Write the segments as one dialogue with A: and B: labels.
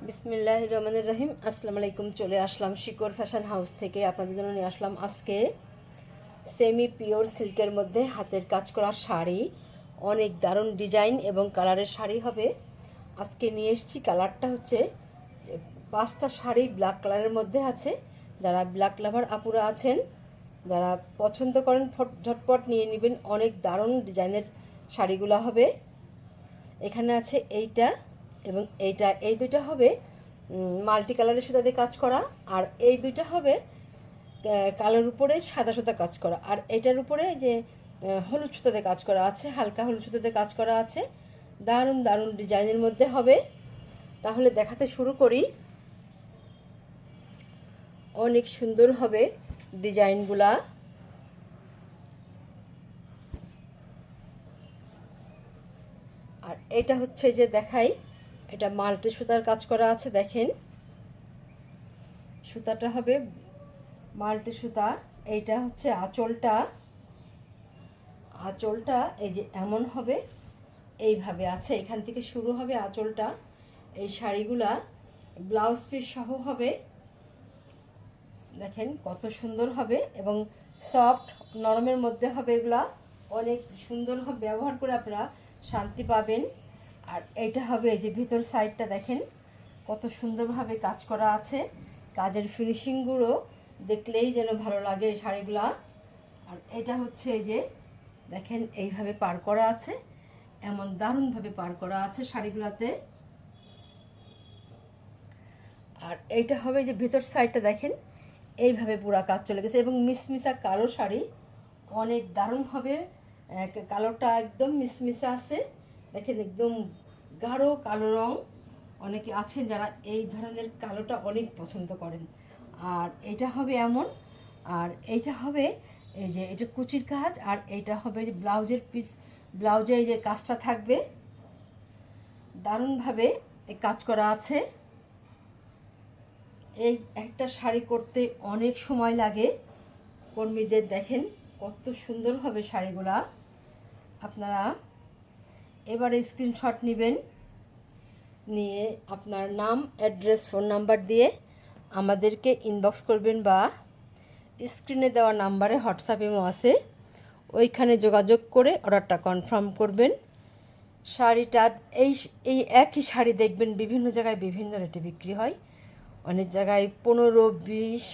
A: বিসমিল্লাহির রহমানির রহিম। আসসালামু আলাইকুম। চলে আসলাম শিকর ফ্যাশন হাউস থেকে। আপনাদের জন্য নিয়ে আসলাম আজকে সেমি পিওর সিল্কের মধ্যে হাতের কাজ করা শাড়ি। অনেক দারুণ ডিজাইন এবং কালারের শাড়ি হবে। আজকে নিয়ে এসেছি, কালারটা হচ্ছে 5টা শাড়ি ব্ল্যাক কালারের মধ্যে আছে। যারা ব্ল্যাক লাভার আপুরা আছেন, যারা পছন্দ করেন ঝটপট নিয়ে নেবেন। অনেক দারুণ ডিজাইনের শাড়িগুলো হবে। এখানে আছে এইটা এবং এইটা, এই দুইটা হবে মাল্টি কালারের সুতাতে কাজ করা, আর এই দুইটা হবে কালোর উপরে সাদা সুতা কাজ করা, আর এটার উপরে যে হলুদ সুতাতে কাজ করা আছে, হালকা হলুদ সুতাতে কাজ করা আছে। দারুণ দারুণ ডিজাইনের মধ্যে হবে। তাহলে দেখাতে শুরু করি। অনেক সুন্দর হবে ডিজাইনগুলা। আর এটা হচ্ছে যে দেখাই, এটা মাল্টি সুতার কাজ করা আছে। দেখেন সুতাটা হবে মাল্টি সুতা। এইটা হচ্ছে আঁচলটা। আঁচলটা এই যে এমন হবে, এইভাবে আছে, এখান থেকে শুরু হবে আঁচলটা। এই শাড়িগুলা ব্লাউজ পিস সহ হবে। দেখেন কত সুন্দর হবে এবং সফট নরমের মধ্যে হবে। এগুলা অনেক সুন্দর হবে, ব্যবহার করে আপনারা শান্তি পাবেন। আর এইটা হবে এই যে ভিতর সাইডটা দেখেন কত সুন্দরভাবে কাজ করা আছে। কাজের ফিনিশিংগুলো দেখলেই যেন ভালো লাগে এই শাড়িগুলা। আর এটা হচ্ছে এই যে দেখেন এইভাবে পার করা আছে, এমন দারুণভাবে পার করা আছে শাড়িগুলোতে। আর এইটা হবে যে ভিতর সাইডটা দেখেন এইভাবে পুরা কাজ চলে গেছে এবং মিসমিসা কালো শাড়ি, অনেক দারুণ হবে। কালোটা একদম মিসমিসা আছে, দেখেন একদম গাঢ় কালো রং। অনেকে আছেন যারা এই ধরনের কালোটা অনেক পছন্দ করেন। আর এইটা হবে এমন, আর এইটা হবে এই যে এটা কুচির কাজ, আর এইটা হবে যে ব্লাউজের পিস, ব্লাউজে এই যে কাজটা থাকবে, দারুণভাবে এই কাজ করা আছে। এই একটা শাড়ি করতে অনেক সময় লাগে কর্মীদের। দেখেন কত সুন্দর হবে শাড়িগুলা। আপনারা এবারে স্ক্রিনশট নেবেন, নিয়ে আপনার নাম, অ্যাড্রেস, ফোন নাম্বার দিয়ে আমাদেরকে ইনবক্স করবেন, বা স্ক্রিনে দেওয়া নাম্বারে হোয়াটসঅ্যাপ ইমো আছে, ওইখানে যোগাযোগ করে অর্ডারটা কনফার্ম করবেন। শাড়িটা এই এই একই শাড়ি দেখবেন বিভিন্ন জায়গায় বিভিন্ন রেটে বিক্রি হয়। অনেক জায়গায় 15-20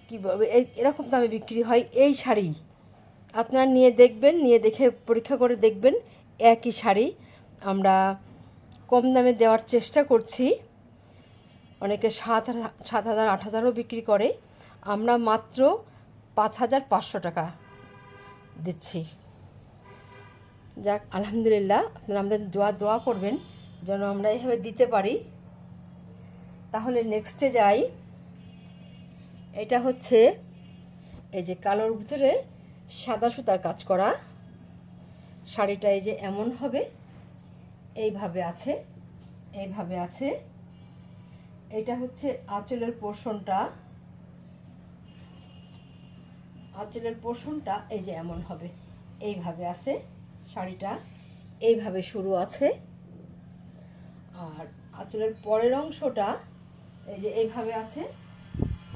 A: কী বলবে এরকম দামে বিক্রি হয়। এই শাড়ি আপনারা নিয়ে দেখবেন, নিয়ে দেখে পরীক্ষা করে দেখবেন একই শাড়ি আমরা কম দামে দেওয়ার চেষ্টা করছি। অনেকে 7,000 8,000ও বিক্রি করে, আমরা মাত্র 5,500 টাকা দিচ্ছি। যাক আলহামদুলিল্লাহ, আপনারা আমাদের দোয়া করবেন যেন আমরা এইভাবে দিতে পারি। তাহলে নেক্সটে যাই। এটা হচ্ছে এই যে কালোর ভিতরে সাদা সুতার কাজ করা শাড়িটা। এই যে এমন হবে, এইভাবে আছে, এইভাবে আছে। এটা হচ্ছে আঁচলের পোর্শনটা। আঁচলের পোর্শনটা এই যে এমন হবে, এইভাবে আছে শাড়িটা, এইভাবে শুরু আছে। আর আঁচলের পরের অংশটা এই যে এইভাবে আছে,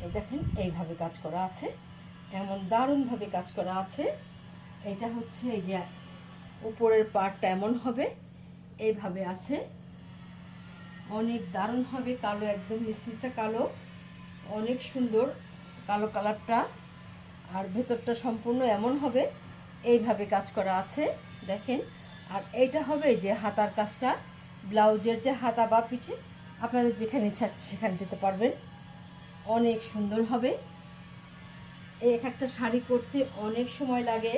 A: এই দেখেন এইভাবে কাজ করা আছে, এমন দারুণভাবে কাজ করা আছে। এটা হচ্ছে এই যে উপরের পার্টটা এমন হবে, এইভাবে আছে, অনেক দারুণ হবে। কালো, একদম মিসমিসা কালো, অনেক সুন্দর কালো কালারটা। আর ভেতরটা সম্পূর্ণ এমন হবে, এইভাবে কাজ করা আছে দেখেন। আর এইটা হবে যে হাতার কাজটা, ব্লাউজের যে হাতা বা পিঠে আপনাদের যেখানে ইচ্ছা সেখানে দিতে পারবেন। অনেক সুন্দর হবে। এই এক একটা শাড়ি করতে অনেক সময় লাগে,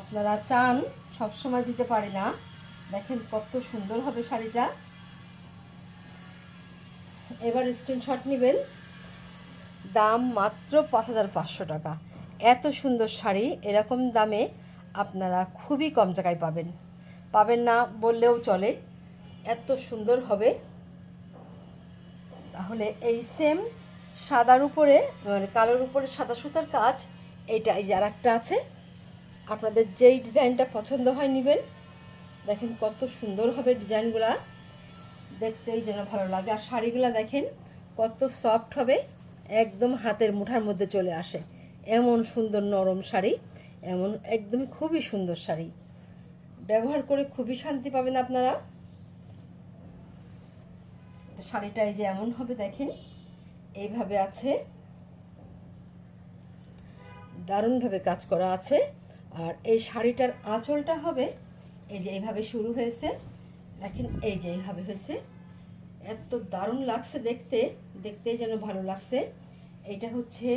A: আপনারা চান সব সময় দিতে পারে না। দেখেন কত সুন্দর হবে শাড়িটা। এবার স্ক্রিনশট নেবেন। দাম মাত্র 5,500 টাকা। এত সুন্দর শাড়ি এরকম দামে আপনারা খুবই কম জায়গায় পাবেন, পাবেন না বললেও চলে, এত সুন্দর হবে। তাহলে এই সেম সাদার উপরে, মানে কালোর উপরে সাদা সুতার কাজ, এইটা এই যে আর একটা আছে, আপনাদের যেই ডিজাইনটা পছন্দ হয় নেবেন। দেখেন কত সুন্দর হবে ডিজাইনগুলা। দেখতেই যেন ভালো লাগে। আর শাড়িগুলো দেখেন কত সফট হবে, একদম হাতের মুঠার মধ্যে চলে আসে, এমন সুন্দর নরম শাড়ি, এমন একদম খুবই সুন্দর শাড়ি, ব্যবহার করে খুবই শান্তি পাবেন আপনারা। শাড়িটাই যে এমন হবে দেখেন, এইভাবে আছে, দারুণভাবে কাজ করা আছে। আর এই শাড়িটার আঁচলটা হবে এই যে এইভাবে শুরু হয়েছে, দেখেন এই যে এইভাবে হয়েছে, এত দারুণ লাগছে দেখতে, দেখতেই যেন ভালো লাগছে। এইটা হচ্ছে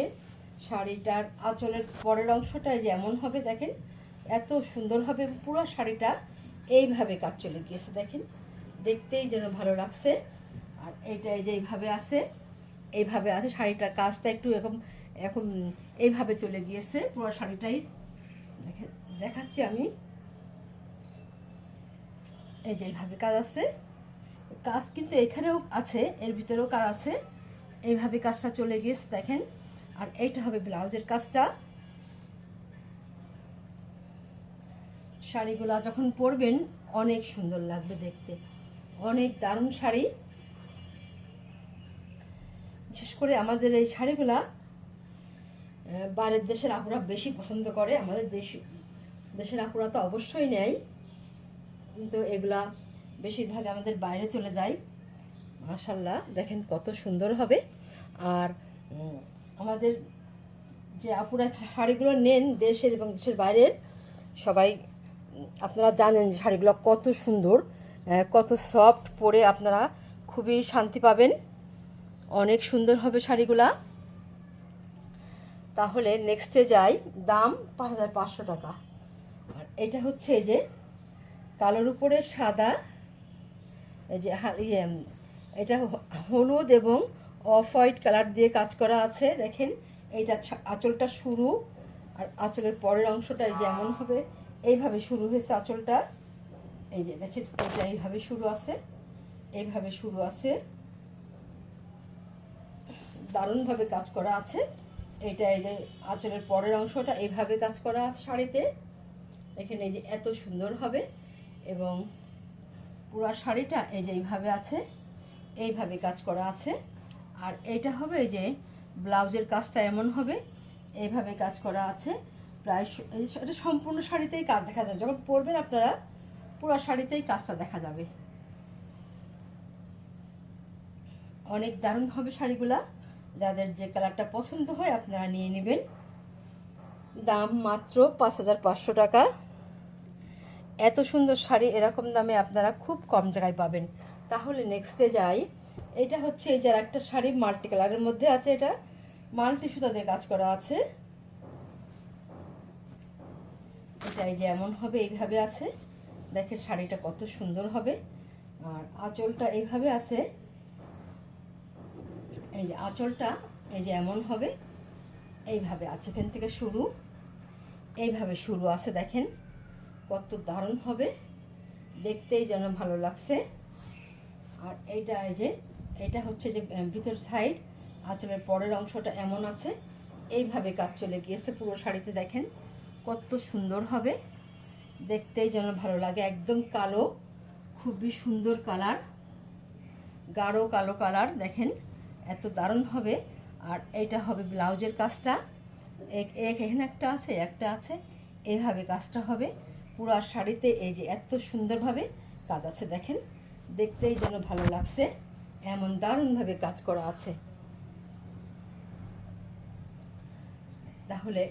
A: শাড়িটার আঁচলের পরের অংশটা যে এমন হবে দেখেন, এত সুন্দর হবে, পুরো শাড়িটা এইভাবে কাজ চলে গিয়েছে দেখেন, দেখতেই যেন ভালো লাগছে। আর এইটা এই যে এইভাবে আছে, এইভাবে আছে শাড়িটার কাজটা একটু এরকম এখন এইভাবে চলে গিয়েছে পুরো শাড়িটাই। দেখেন দেখাচ্ছি আমি, এই যে এইভাবে কাজ আছে, কাজ কিন্তু এখানেও আছে, এর ভিতরেও কাজ আছে, এইভাবে কাজটা চলে গিয়েছে দেখেন। আর এইটা হবে ব্লাউজের কাজটা। শাড়িগুলা যখন পরবেন অনেক সুন্দর লাগবে দেখতে, অনেক দারুণ শাড়ি। বিশেষ করে আমাদের এই শাড়িগুলা বাইরের দেশের আপুরা বেশি পছন্দ করে, আমাদের দেশের আপুরা তো অবশ্যই নেয়, কিন্তু এগুলা বেশিরভাগ আমাদের বাইরে চলে যায়। মাশাআল্লাহ দেখেন কত সুন্দর হবে। আর আমাদের যে আপুরা শাড়িগুলো নেন দেশের এবং দেশের বাইরের, সবাই আপনারা জানেন যে শাড়িগুলো কত সুন্দর, কত সফট, পরে আপনারা খুবই শান্তি পাবেন, অনেক সুন্দর হবে শাড়িগুলা। তাহলে নেক্সটে যাই, দাম 5500 টাকা। আর এটা হচ্ছে এই যে কালোর উপরে সাদা, এই যে এটা হলুদ এবং অফ হোয়াইট কালার দিয়ে কাজ করা আছে দেখেন। এইটা আঁচলটা শুরু, আর আঁচলের পরের অংশটা এই যে এমন হবে, এইভাবে শুরু হয়েছে আঁচলটা, এই যে দেখেন এটা এইভাবে শুরু আছে, এইভাবে শুরু আছে, দারুণভাবে কাজ করা আছে। এইটা এই যে আঁচলের পরের অংশটা এইভাবে কাজ করা আছে শাড়িতে, এখানে এই যে এত সুন্দর হবে। এবং পুরো শাড়িটা এই যে এইভাবে আছে, এইভাবে কাজ করা আছে। আর এইটা হবে এই যে ব্লাউজের কাজটা এমন হবে, এইভাবে কাজ করা আছে। প্রায় এটা সম্পূর্ণ শাড়িতেই কাজ দেখা যাবে, যখন পরবেন আপনারা পুরো শাড়িতেই কাজটা দেখা যাবে, অনেক দারুণ হবে শাড়িগুলা। যাদের যে কালারটা পছন্দ হয় আপনারা নিয়ে নেবেন। দাম মাত্র 5500 টাকা। এত সুন্দর শাড়ি এরকম দামে আপনারা খুব কম জায়গায় পাবেন। তাহলে নেক্সটে যাই, এটা হচ্ছে এই যে একটা শাড়ি মাল্টি কালারের মধ্যে আছে, এটা মাল্টি সুতা দিয়ে কাজ করা আছে। এটা এই যে এমন হবে, এইভাবে আছে দেখেন, শাড়িটা কত সুন্দর হবে। আর আঁচলটা এইভাবে আছে, এই যে আঁচলটা এই যে এমন হবে, এইভাবে আছে, এখান থেকে শুরু, এইভাবে শুরু আছে দেখেন, কত দারুণ হবে, দেখতেই যেন ভালো লাগছে। আর এইটা এই যে এটা হচ্ছে যে ভিতর সাইড, আঁচলের পরের অংশটা এমন আছে, এইভাবে কাজ চলে গিয়েছে পুরো শাড়িতে দেখেন, কত সুন্দর হবে, দেখতেই যেন ভালো লাগে। একদম কালো, খুবই সুন্দর কালার, গাঢ় কালো কালার দেখেন, এত দারুণ হবে। আর এইটা হবে ব্লাউজের কাজটা, এখানে একটা আছে, একটা আছে, এইভাবে কাজটা হবে পুরো শাড়িতে, এই যে এত সুন্দরভাবে কাজ আছে দেখেন, দেখতেই যেন ভালো লাগছে, এমন দারুণভাবে কাজ করা আছে। তাহলে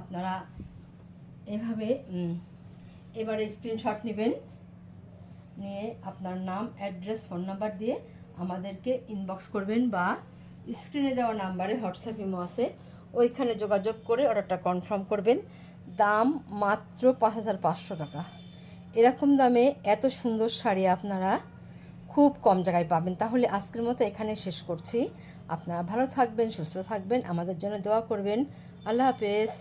A: আপনারা এভাবে এবারে স্ক্রিনশট নেবেন, নিয়ে আপনার নাম, অ্যাড্রেস, ফোন নাম্বার দিয়ে আমাদেরকে ইনবক্স করবেন, বা স্ক্রিনে দেওয়া নাম্বারে হোয়াটসঅ্যাপ ইমো আছে, ওইখানে যোগাযোগ করে অর্ডারটা কনফার্ম করবেন। দাম মাত্র 5500 টাকা। এরকম দামে এত সুন্দর শাড়ি আপনারা খুব কম জায়গায় পাবেন। তাহলে আজকের মতো এখানে শেষ করছি। আপনারা ভালো থাকবেন, সুস্থ থাকবেন, আমাদের জন্য দোয়া করবেন। আল্লাহ হাফেজ।